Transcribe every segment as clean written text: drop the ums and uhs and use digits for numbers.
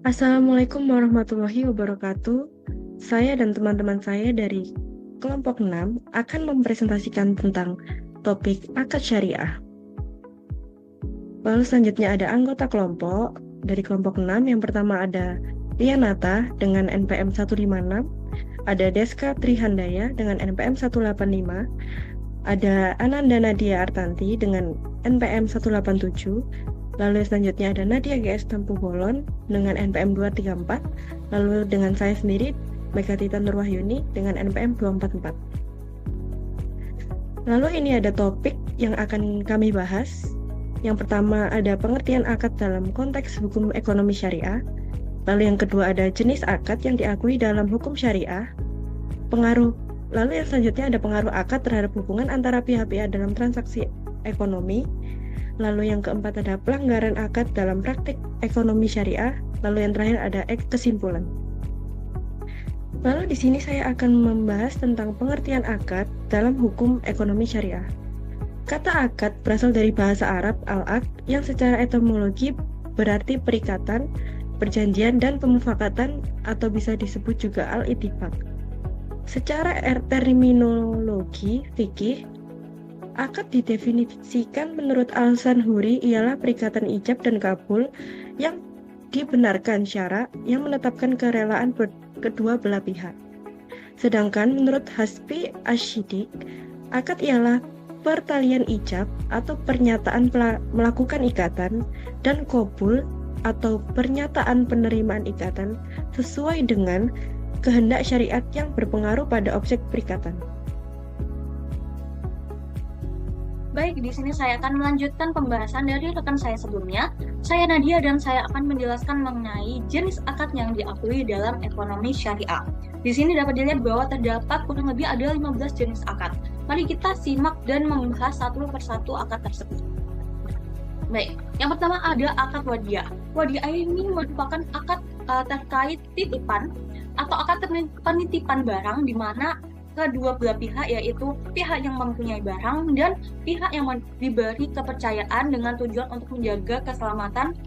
Assalamualaikum warahmatullahi wabarakatuh. Saya dan teman-teman saya dari kelompok 6 akan mempresentasikan tentang topik akad syariah. Lalu selanjutnya ada anggota kelompok dari kelompok 6. Yang pertama ada Rianata dengan NPM 156, ada Deska Trihandaya dengan NPM 185, ada Ananda Nadia Artanti dengan NPM 187, lalu selanjutnya ada Nadia GS Tampu Bolon dengan NPM 234, lalu dengan saya sendiri, Megatita Nurwahyuni dengan NPM 244. Lalu ini ada topik yang akan kami bahas. Yang pertama ada pengertian akad dalam konteks hukum ekonomi syariah. Lalu yang kedua ada jenis akad yang diakui dalam hukum syariah. Lalu yang selanjutnya ada pengaruh akad terhadap hubungan antara pihak-pihak dalam transaksi ekonomi. Lalu yang keempat ada pelanggaran akad dalam praktik ekonomi syariah. Lalu yang terakhir ada kesimpulan. Lalu di sini saya akan membahas tentang pengertian akad dalam hukum ekonomi syariah. Kata akad berasal dari bahasa Arab al-aqd yang secara etimologi berarti perikatan, perjanjian, dan pemufakatan atau bisa disebut juga al-ittifaq. Secara terminologi fikih, akad didefinisikan menurut Al-Sanhuri ialah perikatan ijab dan kabul yang dibenarkan syara yang menetapkan kerelaan kedua belah pihak. Sedangkan menurut Hasbi Asy-Syidik, akad ialah pertalian ijab atau pernyataan melakukan ikatan dan qabul atau pernyataan penerimaan ikatan sesuai dengan kehendak syariat yang berpengaruh pada objek perikatan. Baik, di sini saya akan melanjutkan pembahasan dari rekan saya sebelumnya. Saya Nadia dan saya akan menjelaskan mengenai jenis akad yang diakui dalam ekonomi syariah. Di sini dapat dilihat bahwa terdapat kurang lebih ada 15 jenis akad. Mari kita simak dan membahas satu persatu akad tersebut. Baik, yang pertama ada akad wadiah. Wadiah ini merupakan akad terkait titipan atau akad penitipan barang di mana kedua belah pihak, yaitu pihak yang mempunyai barang dan pihak yang diberi kepercayaan dengan tujuan untuk menjaga keselamatan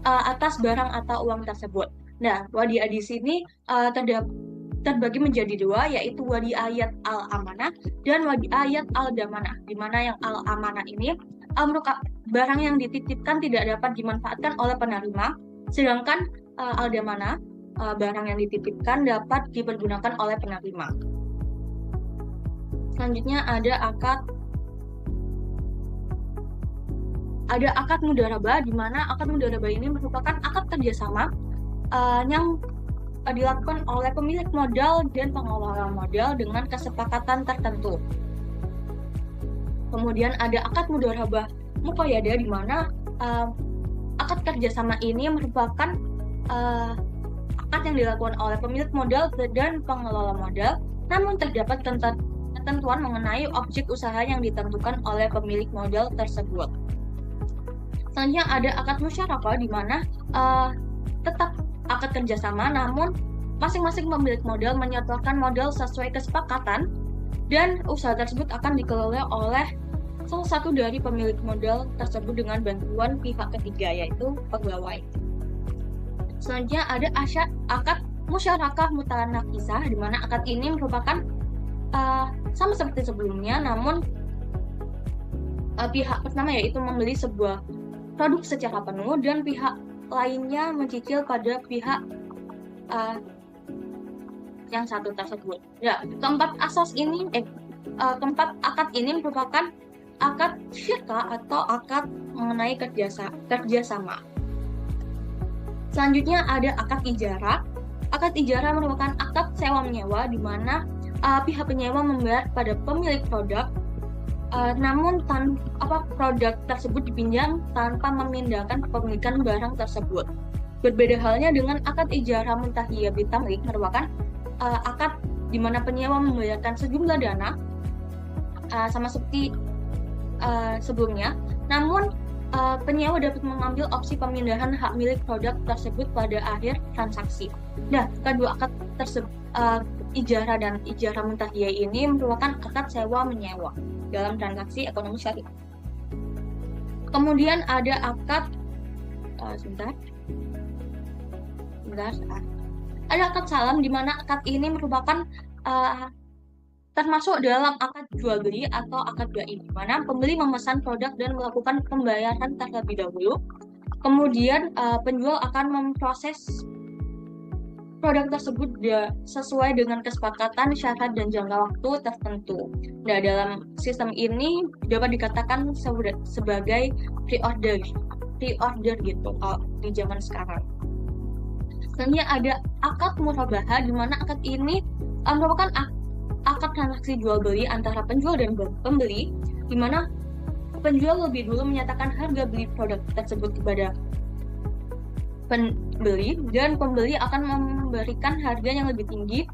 atas barang atau uang tersebut. Nah, wadiah di sini terbagi menjadi dua, yaitu wadiayat al-amanah dan wadiayat al-damanah, di mana yang al-amanah ini barang yang dititipkan tidak dapat dimanfaatkan oleh penerima, sedangkan al-damanah barang yang dititipkan dapat dipergunakan oleh penerima. Selanjutnya ada akad mudharabah, di mana akad mudharabah ini merupakan akad kerjasama yang dilakukan oleh pemilik modal dan pengelola modal dengan kesepakatan tertentu. Kemudian ada akad mudharabah muqayyadah, di mana akad kerjasama ini merupakan akad yang dilakukan oleh pemilik modal dan pengelola modal, namun terdapat ketentuan mengenai objek usaha yang ditentukan oleh pemilik modal tersebut. Selanjutnya ada akad musyarakah, di mana tetap akad kerjasama, namun masing-masing pemilik modal menyertakan modal sesuai kesepakatan dan usaha tersebut akan dikelola oleh salah satu dari pemilik modal tersebut dengan bantuan pihak ketiga, yaitu pegawai. Selanjutnya ada akad musyarakah mutanakisah, di mana akad ini merupakan sama seperti sebelumnya, namun pihak pertama yaitu membeli sebuah produk secara penuh dan pihak lainnya mencicil pada pihak yang satu tersebut. Ya, keempat akad ini merupakan akad syirkah atau akad mengenai kerjasama. Selanjutnya ada akad ijarah. Akad ijarah merupakan akad sewa menyewa, di mana pihak penyewa membayar pada pemilik produk, namun produk tersebut dipinjam tanpa memindahkan kepemilikan barang tersebut. Berbeda halnya dengan akad ijarah muntahiyah bitamlik, merupakan akad di mana penyewa membayarkan sejumlah dana sama seperti sebelumnya, namun penyewa dapat mengambil opsi pemindahan hak milik produk tersebut pada akhir transaksi. Nah, kedua akad tersebut, ijarah dan ijarah muntahiyah ini merupakan akad sewa menyewa dalam transaksi ekonomi syariah. Kemudian ada akad Bentar. Ada akad salam, di mana akad ini merupakan termasuk dalam akad jual beli atau akad bai, di mana pembeli memesan produk dan melakukan pembayaran terlebih dahulu. Kemudian penjual akan memproses produk tersebut sesuai dengan kesepakatan, syarat, dan jangka waktu tertentu. Nah, dalam sistem ini dapat dikatakan sebagai pre-order gitu di zaman sekarang. Selanjutnya ada akad murabahah, di mana akad ini merupakan akad transaksi jual beli antara penjual dan pembeli, di mana penjual lebih dulu menyatakan harga beli produk tersebut kepada pembeli, dan pembeli akan memberikan harga yang lebih tinggi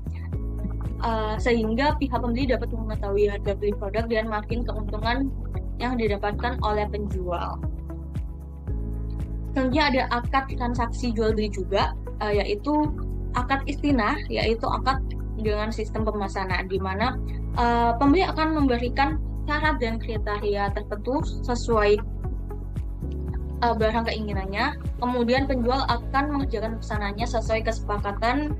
sehingga pihak pembeli dapat mengetahui harga beli produk dan margin keuntungan yang didapatkan oleh penjual. Selanjutnya ada akad transaksi jual beli juga, yaitu akad istinah, yaitu akad dengan sistem pemesanan, di mana pembeli akan memberikan syarat dan kriteria tertentu sesuai barang keinginannya, kemudian penjual akan mengerjakan pesanannya sesuai kesepakatan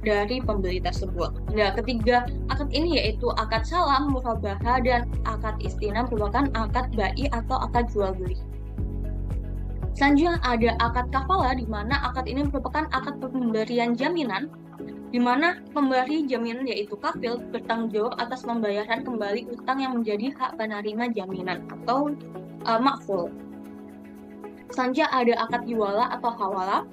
dari pembeli tersebut. Nah, ketiga akad ini yaitu akad salam, murabahah, dan akad istinah merupakan akad bai atau akad jual beli. Selanjutnya ada akad kafalah, di mana akad ini merupakan akad pemberian jaminan, di mana pemberi jaminan yaitu kafil bertanggung jawab atas pembayaran kembali utang yang menjadi hak penerima jaminan atau makful. Selanjutnya ada akad iwala atau hawala,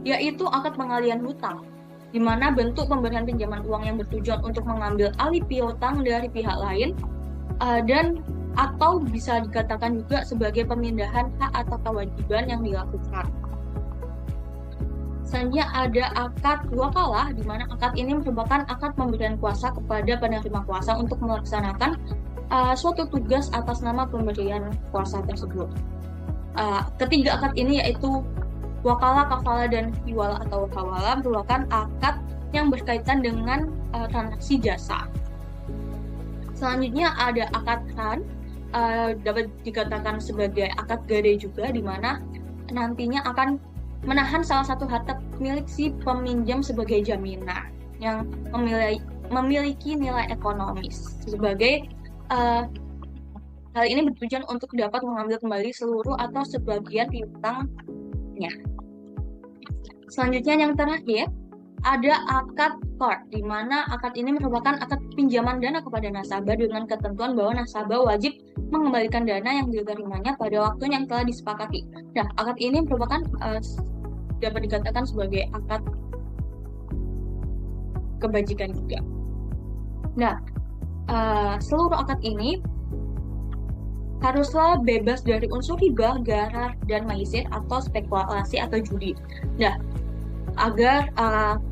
yaitu akad pengalian hutang, di mana bentuk pemberian pinjaman uang yang bertujuan untuk mengambil alih piutang dari pihak lain dan atau bisa dikatakan juga sebagai pemindahan hak atau kewajiban yang dilakukan. Selanjutnya ada akad wakalah, di mana akad ini merupakan akad pemberian kuasa kepada penerima kuasa untuk melaksanakan suatu tugas atas nama pemberian kuasa tersebut. Ketiga akad ini yaitu wakalah, kafalah, dan iwala atau hawala merupakan akad yang berkaitan dengan transaksi jasa. Selanjutnya ada akad ran, dapat dikatakan sebagai akad gadai juga, di mana nantinya akan menahan salah satu harta milik si peminjam sebagai jaminan yang memiliki nilai ekonomis. Sebagai hal ini bertujuan untuk dapat mengambil kembali seluruh atau sebagian piutangnya. Selanjutnya yang terakhir ada akad qard, di mana akad ini merupakan akad pinjaman dana kepada nasabah dengan ketentuan bahwa nasabah wajib mengembalikan dana yang diterimanya pada waktu yang telah disepakati. Nah, akad ini merupakan dapat dikatakan sebagai akad kebajikan juga. Nah, seluruh akad ini haruslah bebas dari unsur riba, gharar, dan maisir atau spekulasi atau judi. Nah, agar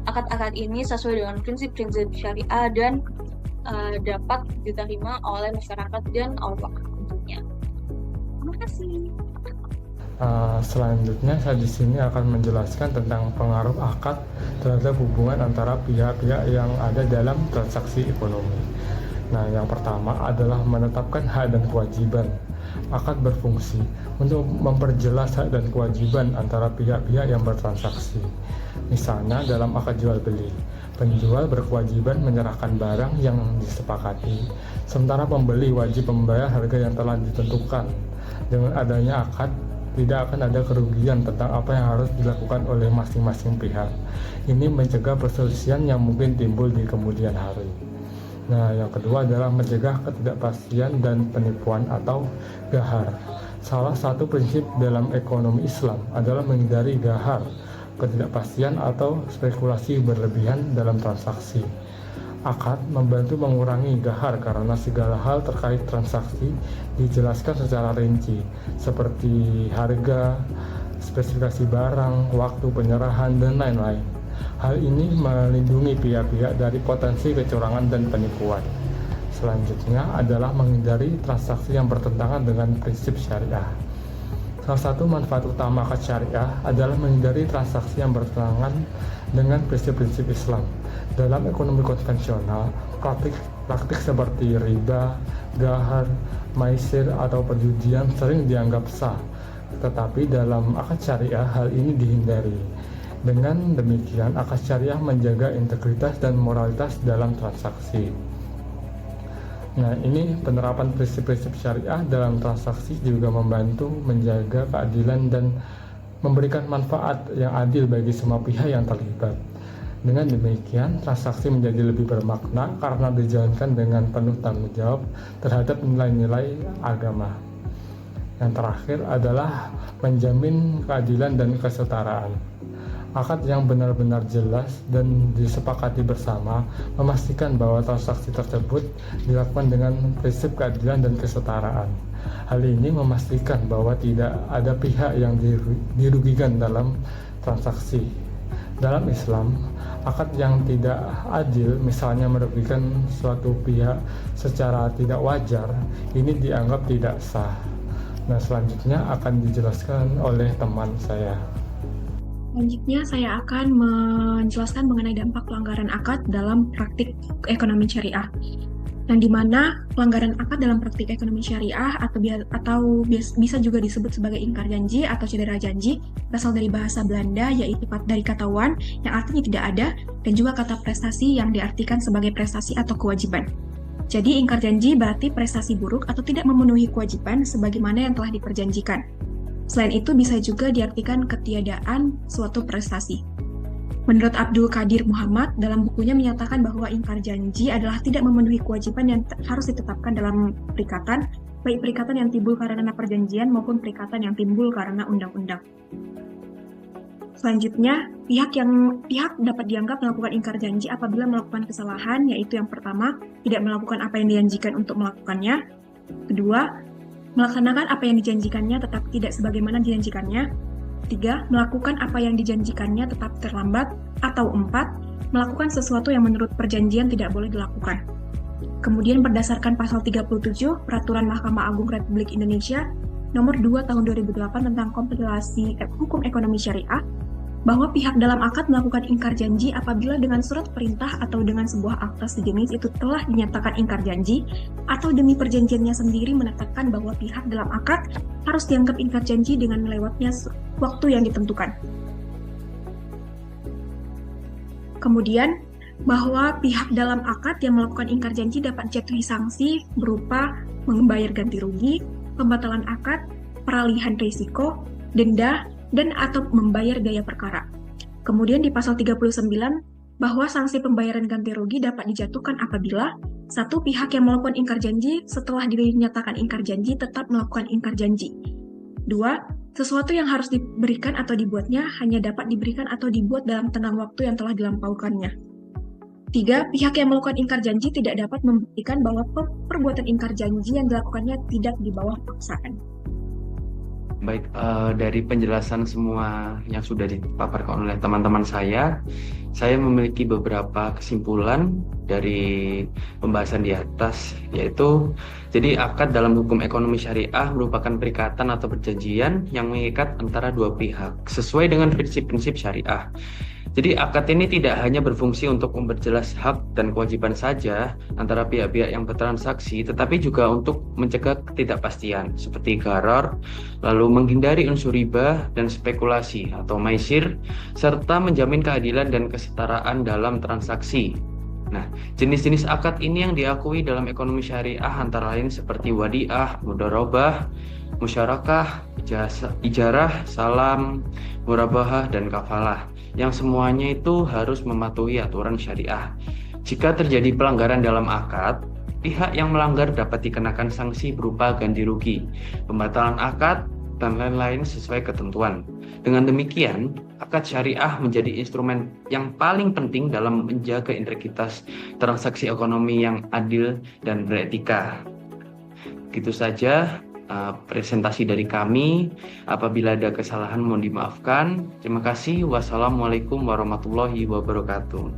akad-akad ini sesuai dengan prinsip-prinsip syariah dan dapat diterima oleh masyarakat dan Allah tentunya. Terima kasih. Selanjutnya saya di sini akan menjelaskan tentang pengaruh akad terhadap hubungan antara pihak-pihak yang ada dalam transaksi ekonomi. Nah, yang pertama adalah menetapkan hak dan kewajiban. Akad berfungsi untuk memperjelas hak dan kewajiban antara pihak-pihak yang bertransaksi. Misalnya dalam akad jual beli, penjual berkewajiban menyerahkan barang yang disepakati, sementara pembeli wajib membayar harga yang telah ditentukan. Dengan adanya akad, tidak akan ada kerugian tentang apa yang harus dilakukan oleh masing-masing pihak. Ini mencegah perselisihan yang mungkin timbul di kemudian hari. Nah, yang kedua adalah mencegah ketidakpastian dan penipuan atau ghar. Salah satu prinsip dalam ekonomi Islam adalah menghindari ghar, ketidakpastian atau spekulasi berlebihan dalam transaksi. Akad membantu mengurangi ghar karena segala hal terkait transaksi dijelaskan secara rinci, seperti harga, spesifikasi barang, waktu penyerahan, dan lain-lain. Hal ini melindungi pihak-pihak dari potensi kecurangan dan penipuan. Selanjutnya adalah menghindari transaksi yang bertentangan dengan prinsip syariah. Salah satu manfaat utama akad syariah adalah menghindari transaksi yang bertentangan dengan prinsip-prinsip Islam. Dalam ekonomi konvensional, praktik seperti riba, ghar, maisir, atau perjudian sering dianggap sah. Tetapi dalam akad syariah hal ini dihindari. Dengan demikian, akad syariah menjaga integritas dan moralitas dalam transaksi. Nah, ini penerapan prinsip-prinsip syariah dalam transaksi juga membantu menjaga keadilan dan memberikan manfaat yang adil bagi semua pihak yang terlibat. Dengan demikian, transaksi menjadi lebih bermakna karena dijalankan dengan penuh tanggung jawab terhadap nilai-nilai agama. Yang terakhir adalah menjamin keadilan dan kesetaraan. Akad yang benar-benar jelas dan disepakati bersama memastikan bahwa transaksi tersebut dilakukan dengan prinsip keadilan dan kesetaraan. Hal ini memastikan bahwa tidak ada pihak yang dirugikan dalam transaksi. Dalam Islam, akad yang tidak adil, misalnya merugikan suatu pihak secara tidak wajar, ini dianggap tidak sah. Nah, selanjutnya akan dijelaskan oleh teman saya. Selanjutnya, saya akan menjelaskan mengenai dampak pelanggaran akad dalam praktik ekonomi syariah. Yang dimana pelanggaran akad dalam praktik ekonomi syariah atau bisa juga disebut sebagai ingkar janji atau cedera janji berasal dari bahasa Belanda, yaitu dari kata wan yang artinya tidak ada, dan juga kata prestasi yang diartikan sebagai prestasi atau kewajiban. Jadi ingkar janji berarti prestasi buruk atau tidak memenuhi kewajiban sebagaimana yang telah diperjanjikan. Selain itu bisa juga diartikan ketiadaan suatu prestasi. Menurut Abdul Qadir Muhammad, dalam bukunya menyatakan bahwa ingkar janji adalah tidak memenuhi kewajiban yang harus ditetapkan dalam perikatan, baik perikatan yang timbul karena perjanjian maupun perikatan yang timbul karena undang-undang. Selanjutnya, pihak dapat dianggap melakukan ingkar janji apabila melakukan kesalahan, yaitu yang pertama, tidak melakukan apa yang dijanjikan untuk melakukannya. Kedua, melaksanakan apa yang dijanjikannya tetapi tidak sebagaimana dijanjikannya. 3. Melakukan apa yang dijanjikannya tetapi terlambat. Atau 4. Melakukan sesuatu yang menurut perjanjian tidak boleh dilakukan. Kemudian berdasarkan pasal 37 Peraturan Mahkamah Agung Republik Indonesia Nomor 2 Tahun 2008 tentang kompilasi hukum ekonomi syariah, bahwa pihak dalam akad melakukan ingkar janji apabila dengan surat perintah atau dengan sebuah akta sejenis itu telah dinyatakan ingkar janji, atau demi perjanjiannya sendiri menetapkan bahwa pihak dalam akad harus dianggap ingkar janji dengan melewatnya waktu yang ditentukan. Kemudian, bahwa pihak dalam akad yang melakukan ingkar janji dapat jatuhi sanksi berupa membayar ganti rugi, pembatalan akad, peralihan risiko, denda, dan atau membayar biaya perkara. Kemudian di pasal 39, bahwa sanksi pembayaran ganti rugi dapat dijatuhkan apabila satu pihak yang melakukan ingkar janji setelah dinyatakan ingkar janji tetap melakukan ingkar janji. 2. Sesuatu yang harus diberikan atau dibuatnya hanya dapat diberikan atau dibuat dalam tenggang waktu yang telah dilampaukannya. 3. Pihak yang melakukan ingkar janji tidak dapat membuktikan bahwa perbuatan ingkar janji yang dilakukannya tidak di bawah paksaan. Baik, dari penjelasan semua yang sudah dipaparkan oleh teman-teman saya memiliki beberapa kesimpulan dari pembahasan di atas, yaitu jadi akad dalam hukum ekonomi syariah merupakan perikatan atau perjanjian yang mengikat antara dua pihak sesuai dengan prinsip-prinsip syariah. Jadi akad ini tidak hanya berfungsi untuk memperjelas hak dan kewajiban saja antara pihak-pihak yang bertransaksi, tetapi juga untuk mencegah ketidakpastian seperti gharar, lalu menghindari unsur riba dan spekulasi atau maisir, serta menjamin keadilan dan kesetaraan dalam transaksi. Nah, jenis-jenis akad ini yang diakui dalam ekonomi syariah antara lain seperti wadiah, mudharabah, musyarakah, ijarah, salam, murabahah, dan kafalah, yang semuanya itu harus mematuhi aturan syariah. Jika terjadi pelanggaran dalam akad, pihak yang melanggar dapat dikenakan sanksi berupa ganti rugi, pembatalan akad, dan lain-lain sesuai ketentuan. Dengan demikian, akad syariah menjadi instrumen yang paling penting dalam menjaga integritas transaksi ekonomi yang adil dan beretika. Gitu saja presentasi dari kami. Apabila ada kesalahan mohon dimaafkan. Terima kasih. Wassalamualaikum warahmatullahi wabarakatuh.